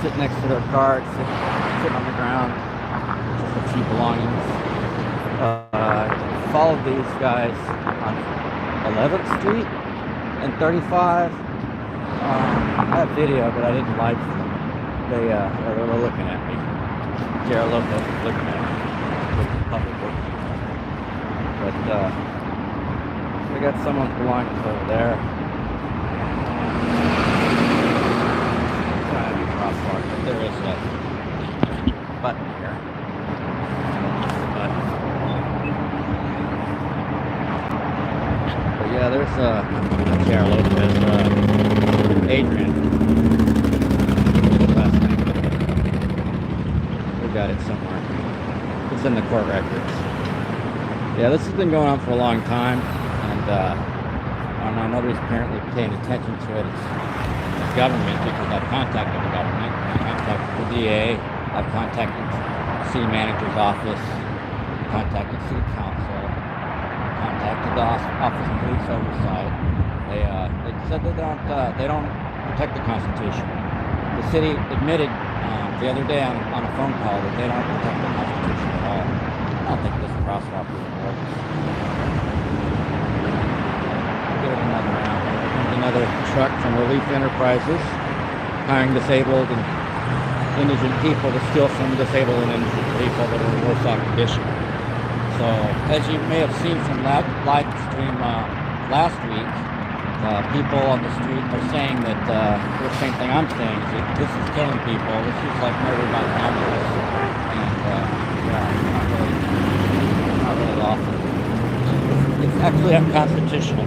sitting next to their car, sitting on the ground, just a few belongings. Followed these guys on 11th Street and 35. I have video, but I didn't live stream them. They were looking at me. Jared Lopez was looking at me. Public work. But we got someone's belongings over there. Crosswalk, but there is a button here. But yeah, there's Jared Lopez, Adrian. Last name. We got it somewhere. It's in the court records. Yeah, this has been going on for a long time, and I don't know, nobody's apparently paying attention to it. It's government, because I've contacted the government, I've contacted the DA, I've contacted the city manager's office, I've contacted city council, I've contacted the office of police oversight. They said they don't protect the Constitution. The city admitted the other day on a phone call that they don't protect the Constitution at all. I don't think this crosswalk even works. Give it another round. Here's another truck from Relief Enterprises, hiring disabled and indigent people to steal from disabled and indigent people that are in worse off condition. So, as you may have seen from that live stream last week, people on the street are saying that the same thing I'm saying, is that this is killing people. This is like murder by numbers, and yeah, not really lawful. It's actually unconstitutional.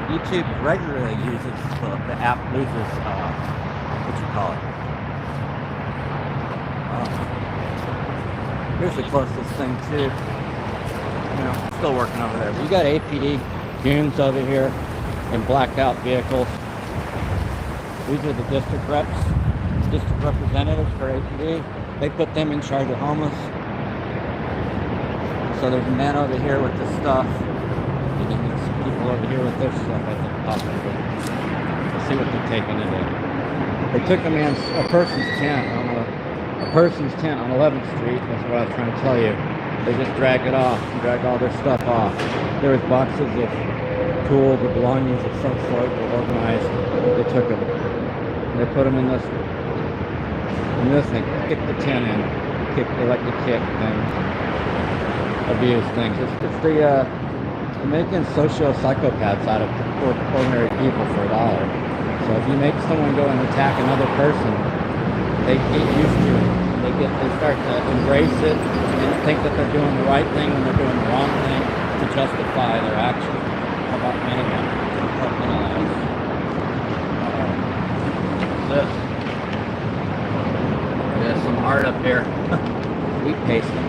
YouTube regularly uses the app loses what you call it. Here's the closest thing to, still working over there. But you got APD goons over here in blacked out vehicles. These are the district representatives for APD. They put them in charge of homeless. So there's men over here with this stuff. And then there's people over here with their stuff, I think, possibly. Let's see what they're taking today. They took a person's tent. A person's tent on 11th Street, that's what I was trying to tell you. They just drag it off, drag all their stuff off. There was boxes of tools or belongings of some sort that were organized. They took them. They put them in this thing, kick the tent in. They like to kick things, abuse things. It's they're making socio-psychopaths out of ordinary people for $1. So if you make someone go and attack another person, they get used to it. They start to embrace it and think that they're doing the right thing when they're doing the wrong thing to justify their action. How about minimum? Compartmentalize. This. There's some art up here. Wheat pasting.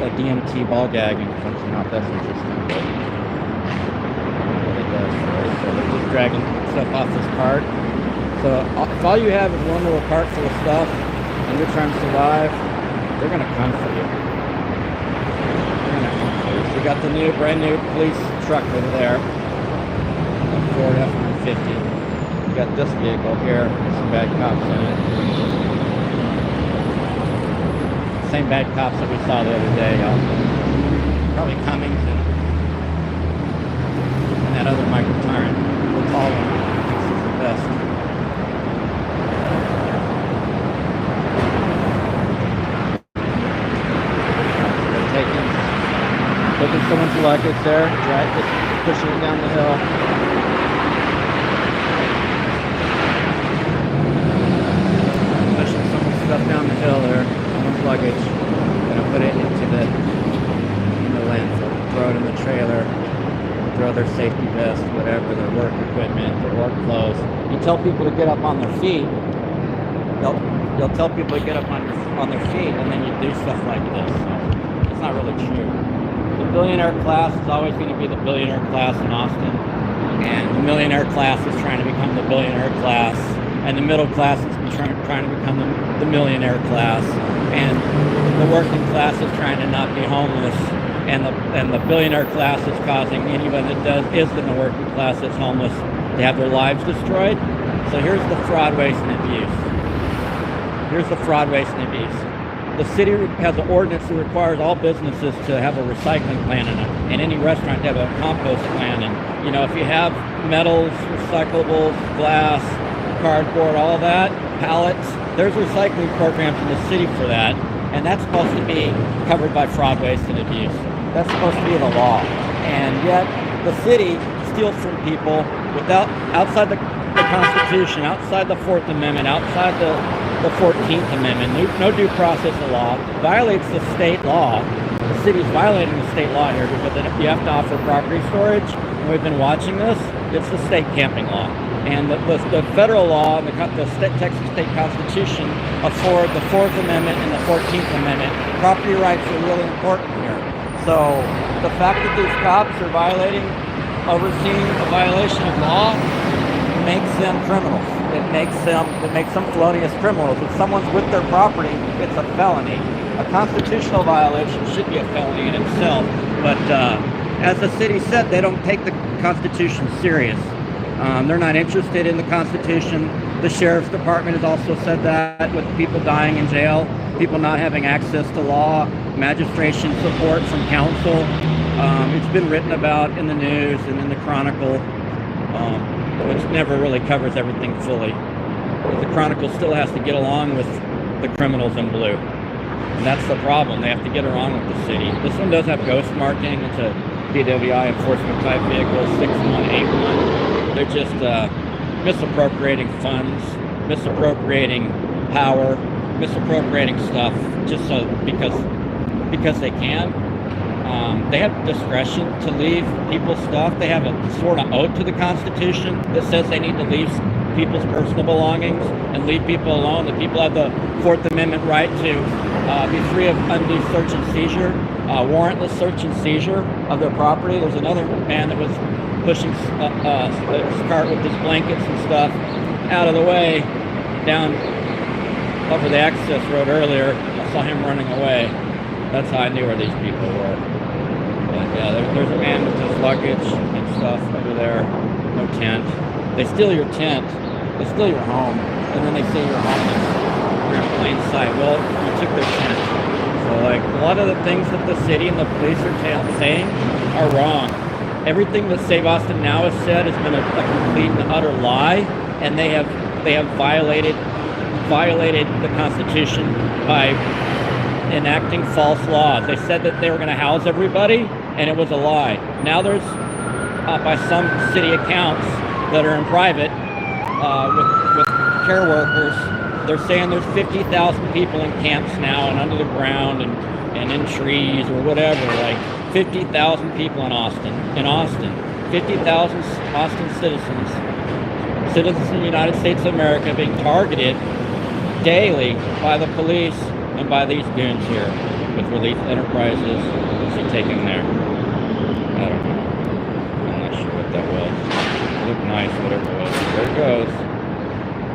Like DMT ball gagging or something. Not that's interesting, but it does. Right? So they're just dragging stuff off this cart. So if all you have is one little cart full of stuff and you're trying to survive, they're going to come for you. So you got the brand new police truck over there, a Ford F-150. You got this vehicle here with some bad cops in it. Same bad cops that we saw the other day. Probably Cummings and that other micro-tyrant. The tall one. This is the best. Taking someone's luggage there, just pushing it down the hill. Pushing someone's stuff down the hill there, someone's luggage. Gonna put it into the landfill, throw it in the trailer, throw their safety vest, whatever, their work equipment, their work clothes. You tell people to get up on their feet, you'll tell people to get up on their feet, and then you do stuff like this. So it's not really true. The billionaire class is always going to be the billionaire class in Austin, and the millionaire class is trying to become the billionaire class, and the middle class is trying to become the millionaire class, and the working class is trying to not be homeless, and the billionaire class is causing anybody that is in the working class that's homeless to have their lives destroyed. So here's the fraud, waste, and abuse. Here's the fraud, waste, and abuse. The city has an ordinance that requires all businesses to have a recycling plan and any restaurant to have a compost plan. And, you know, if you have metals, recyclables, glass, cardboard, all that, pallets, there's recycling programs in the city for that. And that's supposed to be covered by fraud, waste, and abuse. That's supposed to be the law. And yet the city steals from people outside the Constitution, outside the Fourth Amendment, outside the 14th Amendment, no due process of law, violates the state law. The city's violating the state law here because you have to offer property storage. And we've been watching this. It's the state camping law. And the federal law and the Texas state constitution afford the Fourth Amendment and the 14th Amendment. Property rights are really important here. So the fact that these cops are overseeing a violation of law makes them criminals. It makes them felonious criminals. If someone's with their property, it's a felony. A constitutional violation should be a felony in itself. But as the city said, they don't take the Constitution serious. They're not interested in the Constitution. The Sheriff's Department has also said that, with people dying in jail, people not having access to law, magistration support from counsel. It's been written about in the news and in the Chronicle, which never really covers everything fully. But the Chronicle still has to get along with the criminals in blue. And that's the problem. They have to get along with the city. This one does have ghost marking. It's a PWI enforcement type vehicle, 6181. They're just misappropriating funds, misappropriating power, misappropriating stuff just so because they can. They have discretion to leave people's stuff. They have a sort of oath to the Constitution that says they need to leave people's personal belongings and leave people alone. The people have the Fourth Amendment right to be free of undue search and seizure, warrantless search and seizure of their property. There's another man that was pushing his cart with his blankets and stuff out of the way down over the access road earlier. I saw him running away. That's how I knew where these people were. But yeah, there's a man with his luggage and stuff over there. No tent. They steal your tent. They steal your home, and then they say you're homeless. You're in plain sight. Well, you took their tent. So, like, a lot of the things that the city and the police are saying are wrong. Everything that Save Austin Now has said has been a complete and utter lie, and they have violated the Constitution by enacting false laws. They said that they were going to house everybody, and it was a lie. Now there's, by some city accounts that are in private, with care workers, they're saying there's 50,000 people in camps now and under the ground and in trees or whatever, like 50,000 people in Austin. 50,000 Austin citizens of the United States of America being targeted daily by the police and by these goons here with Relief Enterprises. What's he taking there? I don't know. I'm not sure what that was. It looked nice, whatever it was. There it goes.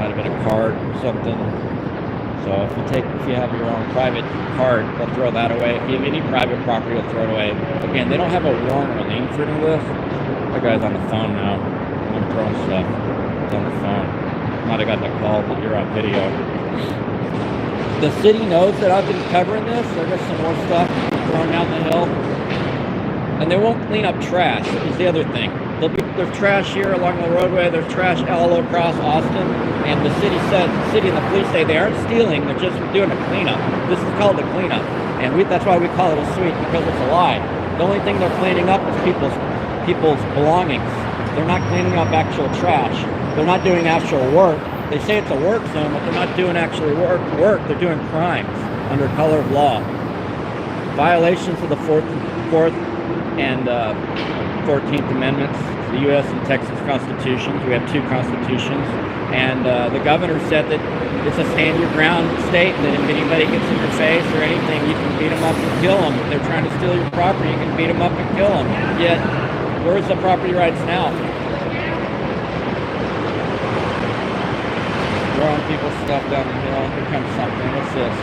Might have been a card or something. So if you have your own private card, they'll throw that away. If you have any private property, they'll throw it away. Again, they don't have a warrant or a lien for any of this. That guy's on the phone now. I'm throwing stuff. He's on the phone. Might have gotten a call, but you're on video. The city knows that I've been covering this. There's some more stuff thrown down the hill. And they won't clean up trash, is the other thing. There's trash here along the roadway. There's trash all across Austin. And the city and the police say they aren't stealing. They're just doing a cleanup. This is called a cleanup. And that's why we call it a sweep, because it's a lie. The only thing they're cleaning up is people's belongings. They're not cleaning up actual trash. They're not doing actual work. They say it's a work zone, but they're not doing actually work. They're doing crimes under color of law. Violations of the Fourth and 14th Amendments, the U.S. and Texas Constitutions. We have two constitutions. And the governor said that it's a stand your ground state, that if anybody gets in your face or anything, you can beat them up and kill them. If they're trying to steal your property, you can beat them up and kill them. Yet, where's the property rights now? Throwing people's stuff down the hill. Here comes something. What's this?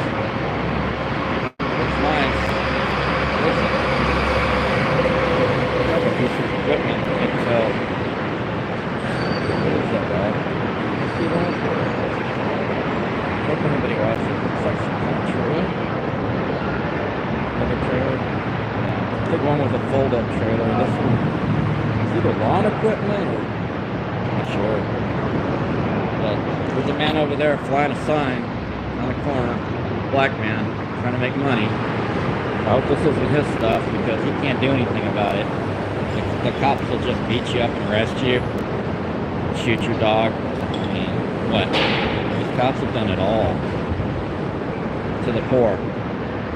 Looks nice. What is it? think one was a fold-up trailer. This one is either lawn equipment or I'm not sure. But there's a man over there flying a sign on the corner, black man, trying to make money. I hope this isn't his stuff because he can't do anything about it. The cops will just beat you up and arrest you, shoot your dog. I mean, what? These cops have done it all to the poor.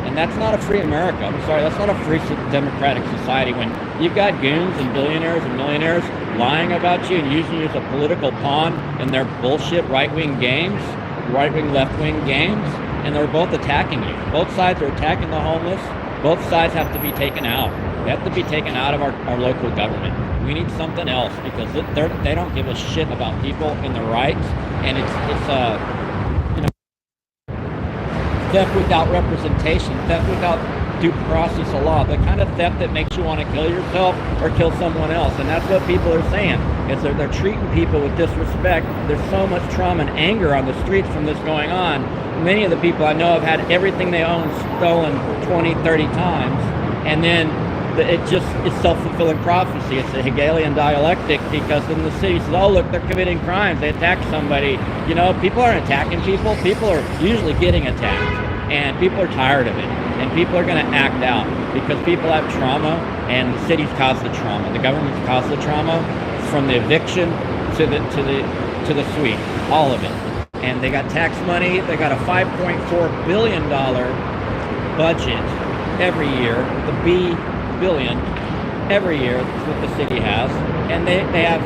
And that's not a free America. I'm sorry, that's not a free democratic society when you've got goons and billionaires and millionaires lying about you and using you as a political pawn in their bullshit right-wing games, right-wing, left-wing games, and they're both attacking you. Both sides are attacking the homeless. Both sides have to be taken out. They have to be taken out of our local government. We need something else because they don't give a shit about people and their rights, and it's theft without representation, theft without due process of law, the kind of theft that makes you want to kill yourself or kill someone else. And that's what people are saying, is they're treating people with disrespect. There's so much trauma and anger on the streets from this going on. Many of the people I know have had everything they own stolen 20, 30 times, and then it's self-fulfilling prophecy. It's a Hegelian dialectic because then the city says, oh, look, they're committing crimes. They attacked somebody. You know, people aren't attacking people. People are usually getting attacked, and people are tired of it. And people are going to act out because people have trauma, and the city's caused the trauma. The government's caused the trauma from the eviction to the suite, all of it. And they got tax money. They got a $5.4 billion budget every year. The B billion every year is what the city has, and they have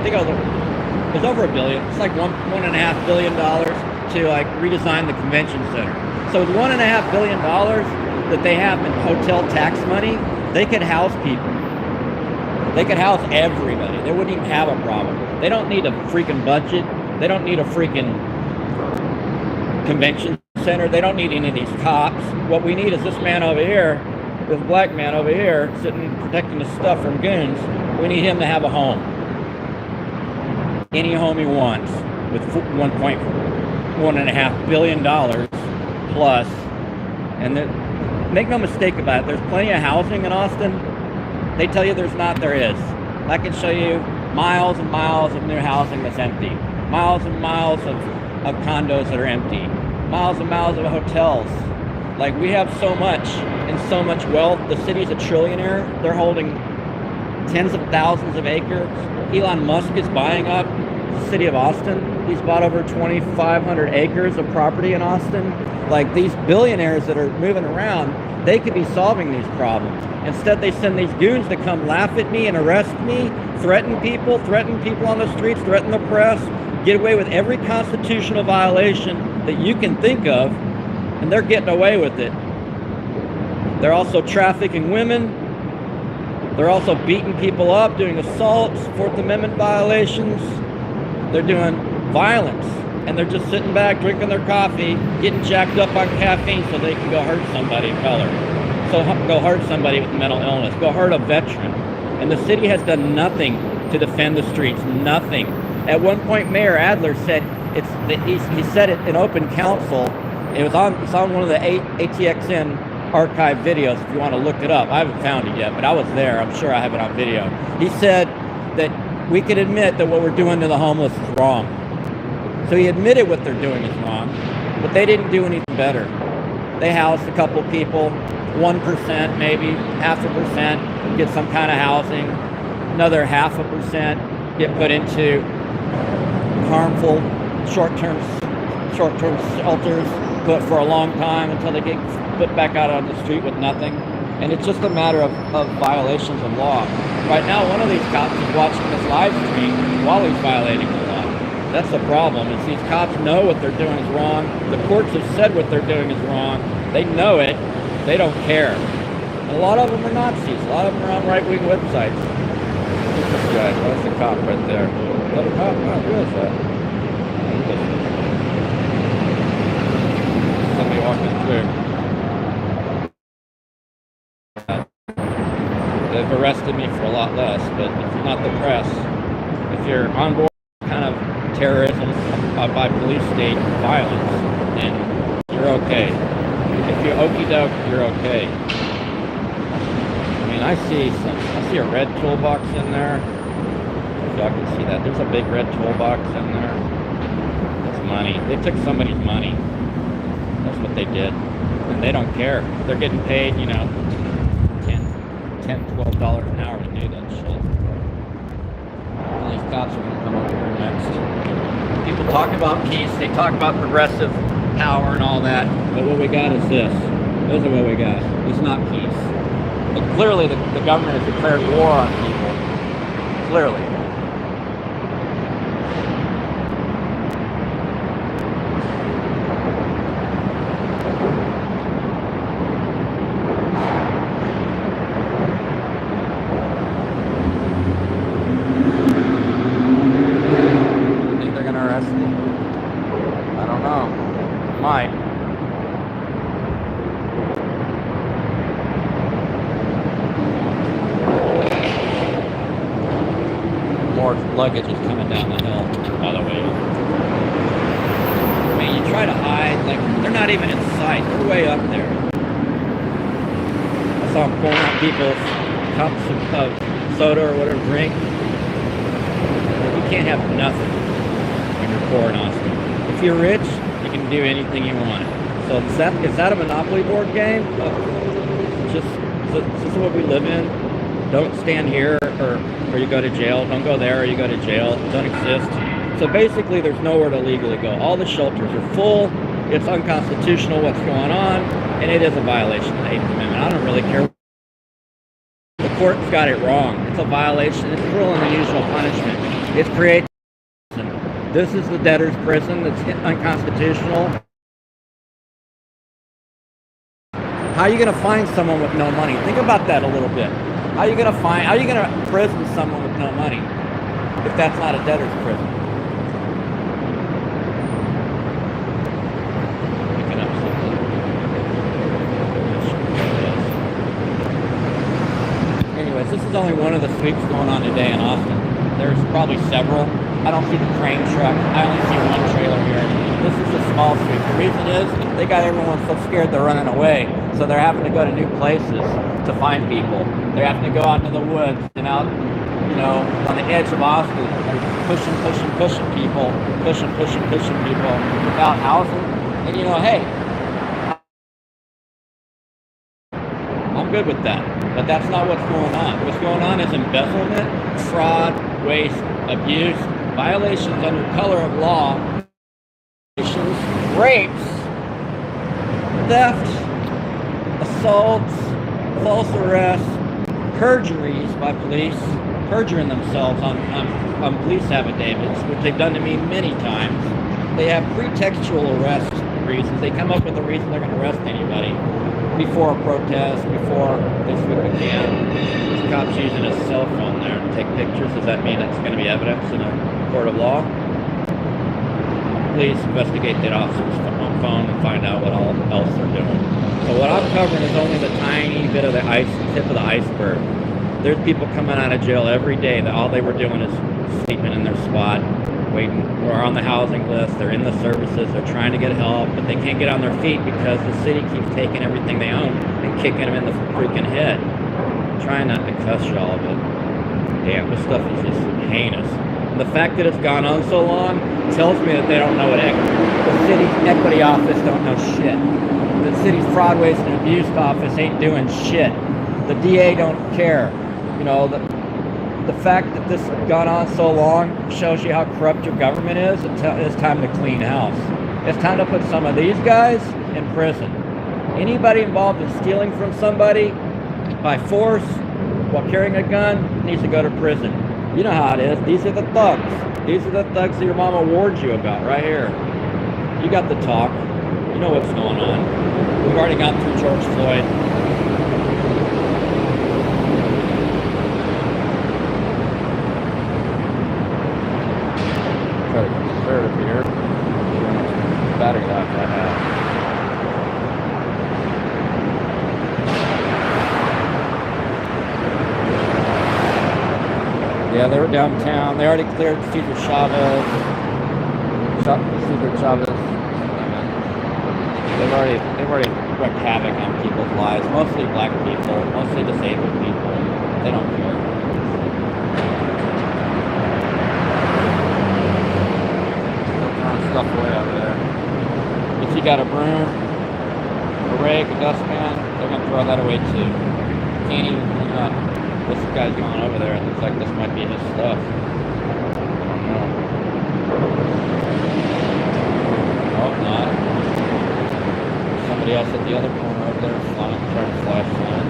there's over $1 billion. It's like $1.5 billion to like redesign the convention center. So with $1.5 billion that they have in hotel tax money, they could house people. They could house everybody. They wouldn't even have a problem. They don't need a freaking budget. They don't need a freaking convention center. They don't need any of these cops. What we need is this man over here, this black man over here, sitting protecting the stuff from goons. We need him to have a home. Any home he wants with $1.5 billion plus. And make no mistake about it, there's plenty of housing in Austin. They tell you there's not, there is. I can show you miles and miles of new housing that's empty. Miles and miles of condos that are empty. Miles and miles of hotels. Like, we have so much and so much wealth. The city's a trillionaire. They're holding tens of thousands of acres. Elon Musk is buying up the city of Austin. He's bought over 2,500 acres of property in Austin. Like, these billionaires that are moving around, they could be solving these problems. Instead, they send these goons to come laugh at me and arrest me, threaten people on the streets, threaten the press, get away with every constitutional violation that you can think of, and they're getting away with it. They're also trafficking women. They're also beating people up, doing assaults, Fourth Amendment violations. They're doing violence, and they're just sitting back, drinking their coffee, getting jacked up on caffeine so they can go hurt somebody of color. So go hurt somebody with mental illness. Go hurt a veteran. And the city has done nothing to defend the streets. Nothing. At one point, Mayor Adler said he said it in open council. It's on one of the ATXN archive videos if you want to look it up. I haven't found it yet, but I was there. I'm sure I have it on video. He said that we can admit that what we're doing to the homeless is wrong. So he admitted what they're doing is wrong, but they didn't do anything better. They housed a couple people, 1% maybe, 0.5% get some kind of housing, another 0.5% get put into harmful short-term shelters, put for a long time until they get put back out on the street with nothing. And it's just a matter of violations of law. Right now, one of these cops is watching this live stream while he's violating the law. That's the problem, is these cops know what they're doing is wrong. The courts have said what they're doing is wrong. They know it. They don't care. And a lot of them are Nazis. A lot of them are on right-wing websites. Who's this guy? Oh, that's the cop right there. Is that a cop? Oh, who is that? Somebody walking through. They've arrested me for a lot less, but if you're not the press, if you're on board with kind of terrorism by police state violence, then you're okay. If you're okey doke, you're okay. I mean, I see a red toolbox in there. If y'all can see that, there's a big red toolbox in there. That's money. They took somebody's money. That's what they did, and they don't care. They're getting paid, you know, $12 an hour to do that shit. And these cops are gonna come over here next. People talk about peace. They talk about progressive power and all that, but what we got is this. This is what we got. It's not peace. But clearly the government has declared war on people. Clearly. You think they're gonna arrest me? I don't know. Might. More luggage is coming down the hill, by the way. I mean, you try to hide, like, they're not even in sight. They're way up there. I saw them pouring out people's cups of soda or whatever, drink. You can't have nothing when you're poor in Austin. If you're rich, you can do anything you want. So is that a Monopoly board game? Is this what we live in? Don't stand here or you go to jail. Don't go there or you go to jail. Don't exist. So basically there's nowhere to legally go. All the shelters are full. It's unconstitutional what's going on, and it is a violation of the 8th Amendment. I don't really care. The court's got it wrong. It's a violation. It's cruel and unusual punishment. It creates. This is the debtor's prison. That's unconstitutional. How are you going to find someone with no money? Think about that a little bit. How are you going to prison someone with no money if that's not a debtor's prison? Picking up something. Anyways, this is only one of the sweeps going on today in Austin. There's probably several. I don't see the crane truck. I only see one trailer here. This is a small sweep. The reason is they got everyone so scared they're running away. So they're having to go to new places to find people. They're having to go out into the woods and out, you know, on the edge of Austin. They're pushing people, pushing people without housing. And you know, hey, I'm good with that. But that's not what's going on. What's going on is embezzlement, fraud, waste, abuse, violations under color of law, rapes, theft, assaults, false arrests, perjuries by police, perjuring themselves on police affidavits, which they've done to me many times. They have pretextual arrest reasons. They come up with a reason they're going to arrest anybody before a protest, before they sweep a can. This cop's using his cell phone there to take pictures. Does that mean it's going to be evidence in a court of law? Please investigate that officer's phone and find out what all else they're doing. So what I'm covering is only the tiny bit of the tip of the iceberg. There's people coming out of jail every day that all they were doing is sleeping in their spot, waiting, or on the housing list. They're in the services. They're trying to get help, but they can't get on their feet because the city keeps taking everything they own and kicking them in the freaking head. I'm trying not to cuss y'all, but damn, this stuff is just heinous. And the fact that it's gone on so long tells me that they don't know what the city's equity office don't know shit. The city's fraud, waste, and abuse office ain't doing shit. The DA don't care. You know, the fact that this has gone on so long shows you how corrupt your government is. It's time to clean house. It's time to put some of these guys in prison. Anybody involved in stealing from somebody by force while carrying a gun needs to go to prison. You know how it is. These are the thugs. These are the thugs that your mama warned you about right here. You got the talk. You know what's going on. We've already gone through George Floyd. Try to conserve here. See how much battery life I have. Yeah, they were downtown. They already cleared Cesar Chavez. They've already wreaked havoc on people's lives, mostly black people, mostly disabled people. They don't care. Still throwing stuff away over there. If you got a broom, a rake, a dustpan, they're gonna throw that away too. Can't even clean up. This guy's going over there. It looks like this might be his stuff. I don't know. Nope, not. There's somebody else at the other corner over there trying to flash sign.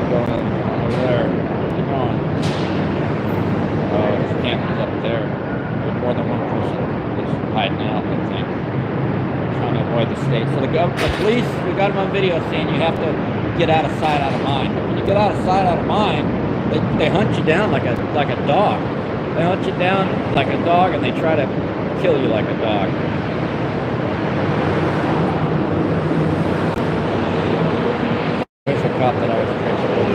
Going over there. Keep going. Oh, his camera's up there. There's more than one person that's hiding out, I think. Trying to avoid the state. So the police, we got them on video saying you have to get out of sight, out of mind. But when you get out of sight, out of mind, they hunt you down like a dog. They hunt you down like a dog, and they try to kill you like a dog. There's a cop that I was crazy with.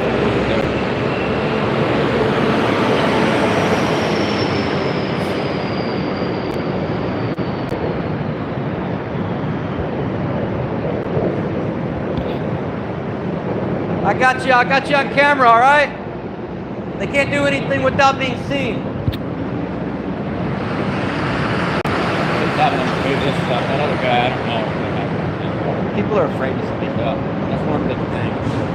I got you on camera, all right? They can't do anything without being seen. He's having them do this stuff. That other guy, I don't know. People are afraid to speak up. That's one big thing.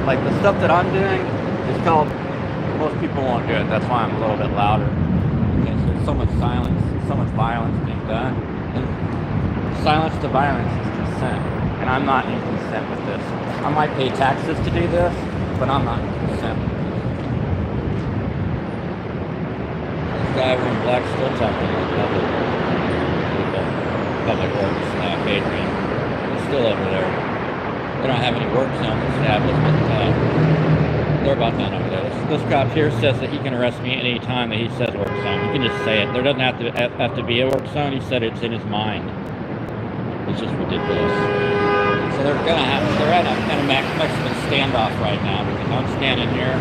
Like the stuff that I'm doing is called, most people won't do it. That's why I'm a little bit louder. Because there's so much silence, so much violence being done. And silence to violence is consent. And I'm not in consent with this. I might pay taxes to do this, but I'm not in consent. This guy wearing black still talking to public works, Adrian. He's still over there. They don't have any work zones established, but they're about done over there. This cop here says that he can arrest me any time that he says work zone. You can just say it. There doesn't have to be a work zone. He said it's in his mind. It's just ridiculous. So they're at a Mexican standoff right now because I'm standing here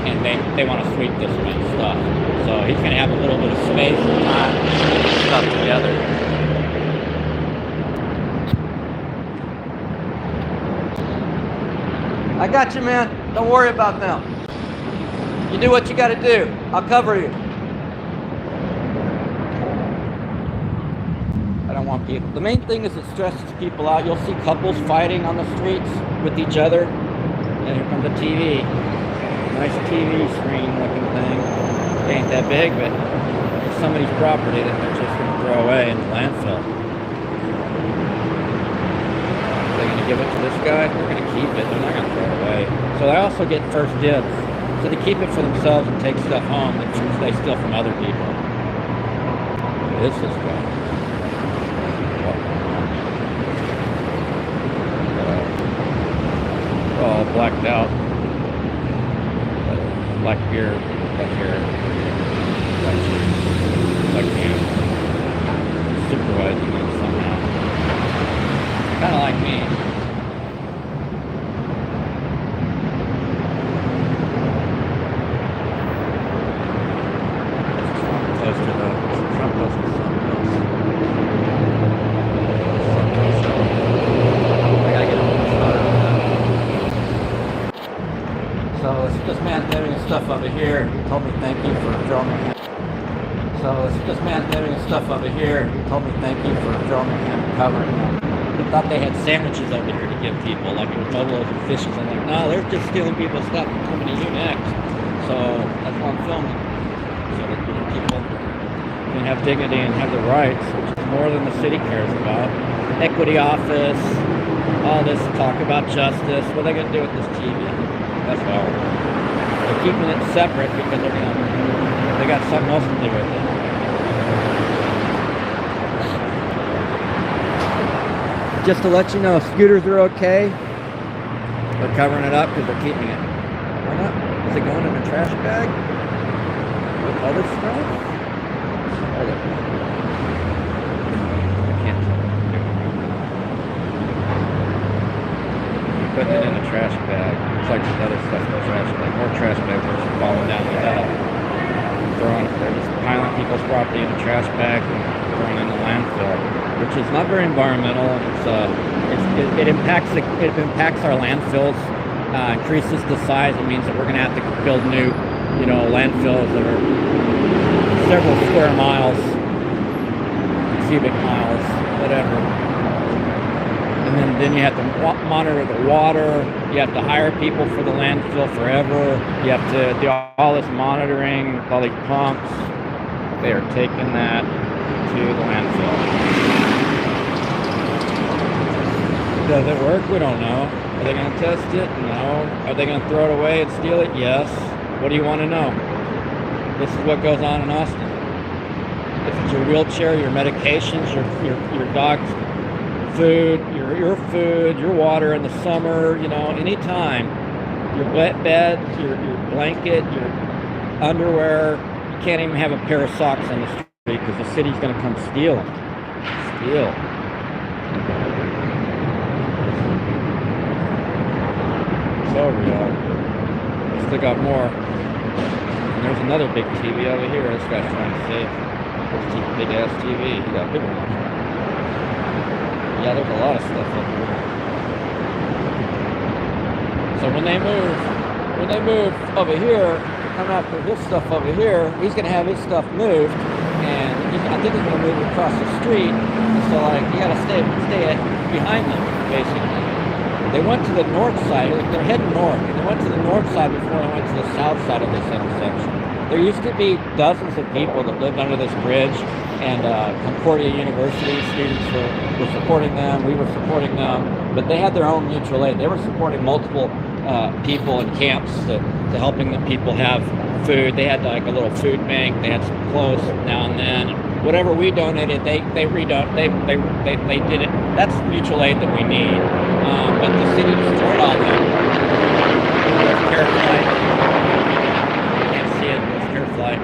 and they want to sweep this man's stuff. So he's going to have a little bit of space and time to get stuff together. I got you, man. Don't worry about them. You do what you got to do. I'll cover you. I don't want people. The main thing is it stresses people out. You'll see couples fighting on the streets with each other. And here comes the TV. Nice TV screen looking thing. It ain't that big, but it's somebody's property that they're just going to throw away in the landfill. They're going to give it to this guy. They're going to keep it. They're not going to throw it away. So they also get first dibs. So they keep it for themselves and take stuff home that they steal from other people. What is this guy? All blacked out. Black beard right here. Black hand. Supervising it somehow. Kind of like me. Close to the Trump close to something else. I gotta get a little started on that. So this man's doing stuff over here. He told me thank you for filming him. So this man's doing stuff over here. He told me thank you for filming him and covering him. He thought they had sandwiches over here to give people, like it was bubblos and fishes. I'm like, no, they're just stealing people's stuff and coming to you next. So that's why I'm filming. So that people can have dignity and have the rights, which is more than the city cares about. Equity office, all this talk about justice. What are they going to do with this TV? That's all. They're keeping it separate because they got something else to do with it. Just to let you know, scooters are okay. They're covering it up because they're keeping it. Why not? Is it going in a trash bag? With other stuff? I can't tell. You're putting it in a trash bag. It's like the other stuff in the trash bag. More trash bags are just falling down the hill. They're just piling people's property in a trash bag and throwing in the landfill, which is not very environmental. And it impacts our landfills increases the size, it means that we're going to have to build new, landfills that are several square miles, cubic miles, whatever. And then you have to monitor the water. You have to hire people for the landfill forever. You have to do all this monitoring, all these pumps. They are taking that to the landfill. Does it work? We don't know. Are they going to test it? No. Are they going to throw it away and steal it? Yes. What do you want to know? This is what goes on in Austin. If it's your wheelchair, your medications, your dog's food, your food, your water in the summer, anytime, your wet bed, your blanket, your underwear, you can't even have a pair of socks on the street because the city's going to come steal them. Steal. So real. Still got more. And there's another big TV over here. This guy's trying to save. Big ass TV. He got a big one. Yeah, there's a lot of stuff up here. So when they move over here, come after his stuff over here, he's gonna have his stuff moved, and I think he's gonna move it across the street. So you gotta stay behind them, basically. They went to the north side. They're heading north. They went to the north side before they went to the south side of this intersection. There used to be dozens of people that lived under this bridge, and Concordia University students were supporting them. We were supporting them, but they had their own mutual aid. They were supporting multiple people in camps to helping the people have food. They had a little food bank. They had some clothes now and then. Whatever we donated, they did it. That's mutual aid that we need. But the city destroyed all that. Can't see it. It's Careflight.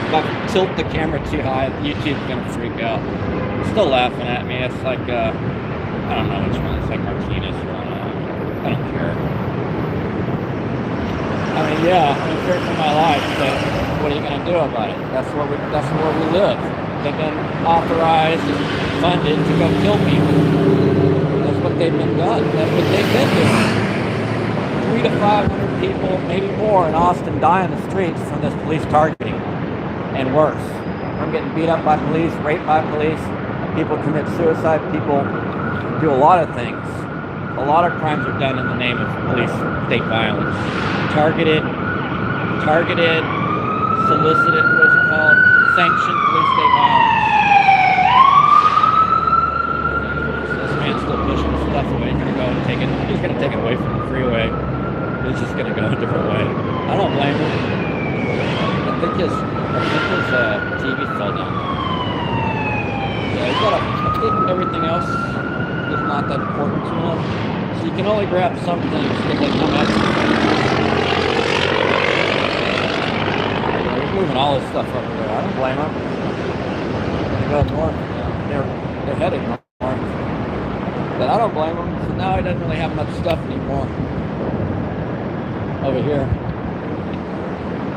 If I tilt the camera too high, YouTube's gonna freak out. They're still laughing at me. It's I don't know which one. It's Martinez or I don't care. I'm fearing for my life, but what are you going to do about it? That's where we live. They've been authorized and funded to go kill people. That's what they've been done. That's what they've been doing. 300 to 500 people, maybe more, in Austin die on the streets from this police targeting, and worse. From getting beat up by police, raped by police. People commit suicide. People do a lot of things. A lot of crimes are done in the name of police state violence. Targeted, solicited, what's it called? Sanctioned police state violence. This man's still pushing the stuff away. He's gonna go and take it. He's gonna take it away from the freeway. He's just gonna go a different way. I don't blame him. I think his TV fell down. Yeah, I think everything else is not that important to him. So you can only grab some things because they come at you. He's moving all this stuff over there. I don't blame him. They go north. They're heading north. But I don't blame him. So now he doesn't really have much stuff anymore. Over here,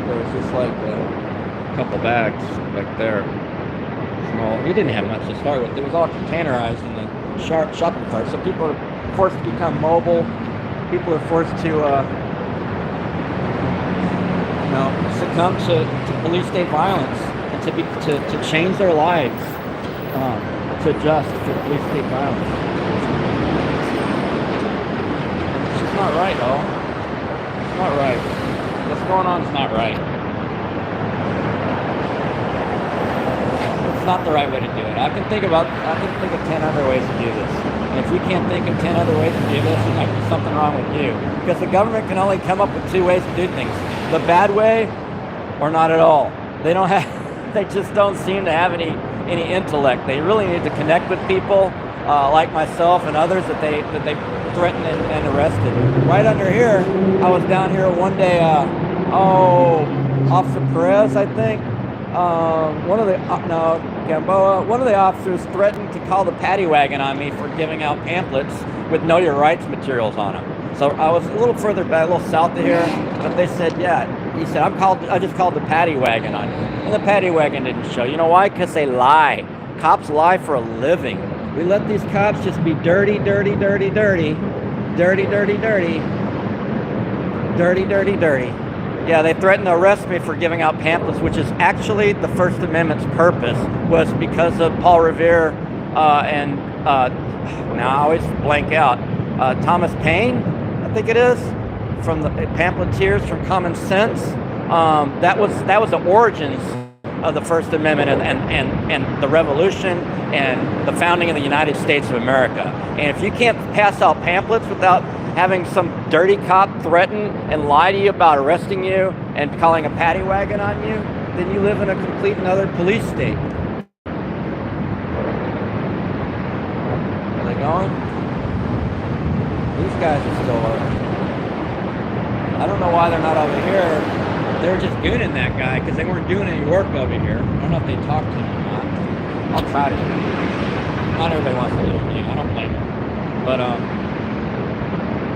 there was just a couple bags back there. Small. He didn't have much to start with. It was all containerized in the shopping cart. So people are forced to become mobile. People are forced to, succumb to police state violence and to change their lives to adjust to police state violence. It's just not right, though. It's not right. What's going on is not right. It's not the right way to do it. I can think of 10 other ways to do this. And if you can't think of 10 other ways to do this, there might be something wrong with you. Because the government can only come up with 2 ways to do things. The bad way or not at all. They just don't seem to have any intellect. They really need to connect with people like myself and others that they threatened and arrested. Right under here, I was down here one day, Officer Perez, I think. Gamboa, one of the officers threatened to call the paddy wagon on me for giving out pamphlets with Know Your Rights materials on them. So I was a little further back, a little south of here, but they said, he said, I just called the paddy wagon on you. And the paddy wagon didn't show. You know why? Because they lie. Cops lie for a living. We let these cops just be dirty, Dirty, dirty, dirty. Yeah, they threatened to arrest me for giving out pamphlets, which is actually the First Amendment's purpose, was because of Paul Revere and now I always blank out, Thomas Paine, I think it is, from the pamphleteers from Common Sense. That was the origins of the First Amendment and the Revolution and the founding of the United States of America. And if you can't pass out pamphlets without having some dirty cop threaten and lie to you about arresting you and calling a paddy wagon on you, then you live in a complete another police state. Are they going? These guys are still over. I don't know why they're not over here. They were just gooning that guy because they weren't doing any work over here. I don't know if they talked to him or not. I'll try to. Not everybody wants to do me. I don't blame them. But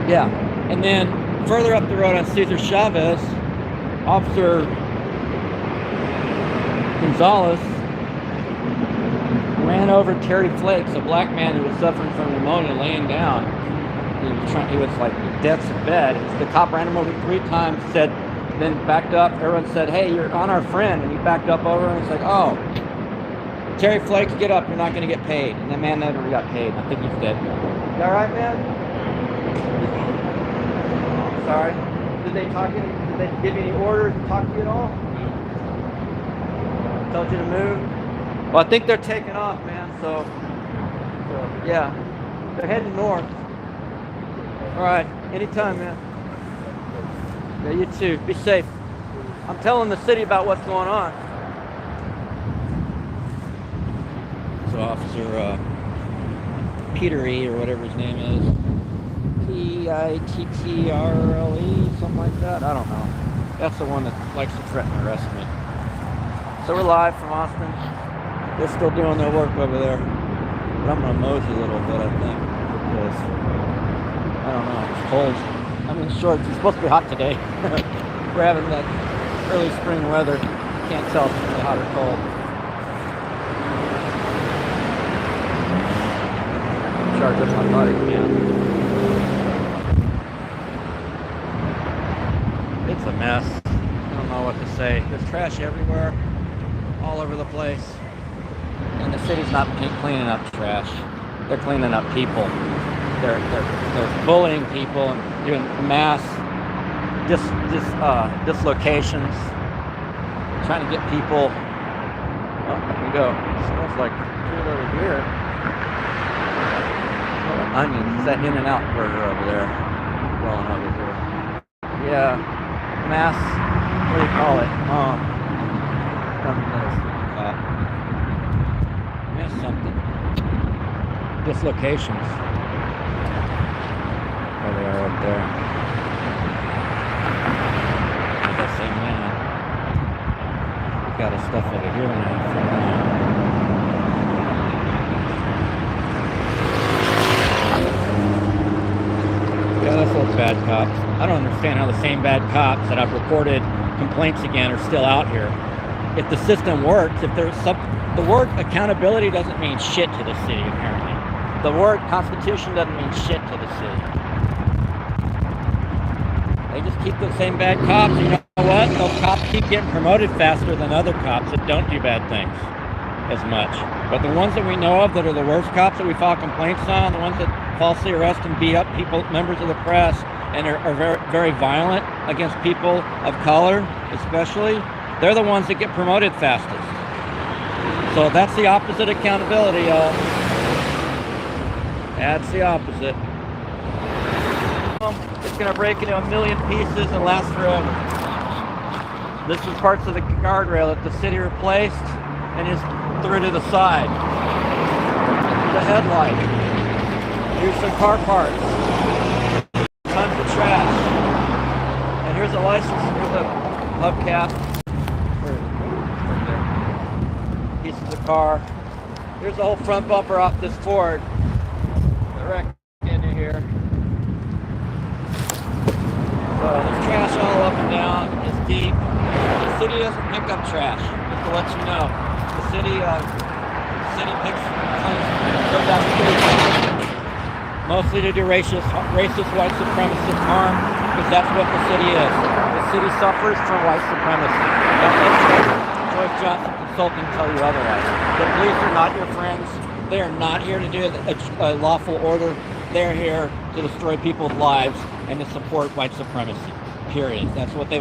yeah. And then further up the road on Cesar Chavez, Officer Gonzalez ran over Terry Flakes, a black man who was suffering from pneumonia, laying down. He was like death's in bed. The cop ran him over 3 times, then backed up. Everyone said, "Hey, you're on our friend." And he backed up over and it's like, "Oh, Terry Flakes, get up. You're not going to get paid." And that man never got paid. I think he's dead. You all right, man? Oh, sorry. Did they give you any orders to talk to you at all? Told you to move? Well, I think they're taking off, man. So yeah, they're heading north. All right, anytime, man. Yeah, you too. Be safe. I'm telling the city about what's going on. So Officer Peter E, or whatever his name is, Pittrle, something like that. I don't know. That's the one that likes to threaten to arrest me. So we're live from Austin. They're still doing their work over there. But I'm gonna mosey a little bit, I think, because I don't know, it's cold. I'm in shorts. It's supposed to be hot today. We're having that early spring weather. Can't tell if it's really hot or cold. Charge up my body again. It's a mess. I don't know what to say. There's trash everywhere, all over the place. And the city's not cleaning up trash. They're cleaning up people. They're bullying people and doing mass dislocations, trying to get people. Oh, there we go. It smells like food over here. Oh, onions. Is that In-N-Out burger over there? Going over here. Yeah. Mass. What do you call it? Mass something. Dislocations. There they are up there. That same man. We've got his stuff over here now. Yeah, that's those bad cops. I don't understand how the same bad cops that I've reported complaints again are still out here. If the system works, if there's the word accountability doesn't mean shit to the city, apparently. The word constitution doesn't mean shit to the city. They just keep the same bad cops. You know what? Those cops keep getting promoted faster than other cops that don't do bad things as much. But the ones that we know of that are the worst cops that we file complaints on, the ones that falsely arrest and beat up people, members of the press, and are very, very violent against people of color, especially, they're the ones that get promoted fastest. So that's the opposite accountability, y'all. That's the opposite. It's going to break into a million pieces and last forever. This is parts of the guardrail that the city replaced and is through to the side. The headlight. Here's some car parts. Tons of trash. And here's a license. Here's a hubcap. Right there. Piece of the car. Here's the whole front bumper off this Ford. The wreck into here. So there's trash all up and down. It's deep. The city doesn't pick up trash. Just to let you know, the city picks goes out to Mostly to do racist white supremacist harm, because that's what the city is. The city suffers from white supremacy. Don't let Joyce Johnson Consulting tell you otherwise. The police are not your friends. They are not here to do a lawful order. They're here to destroy people's lives and to support white supremacy. Period. That's what they've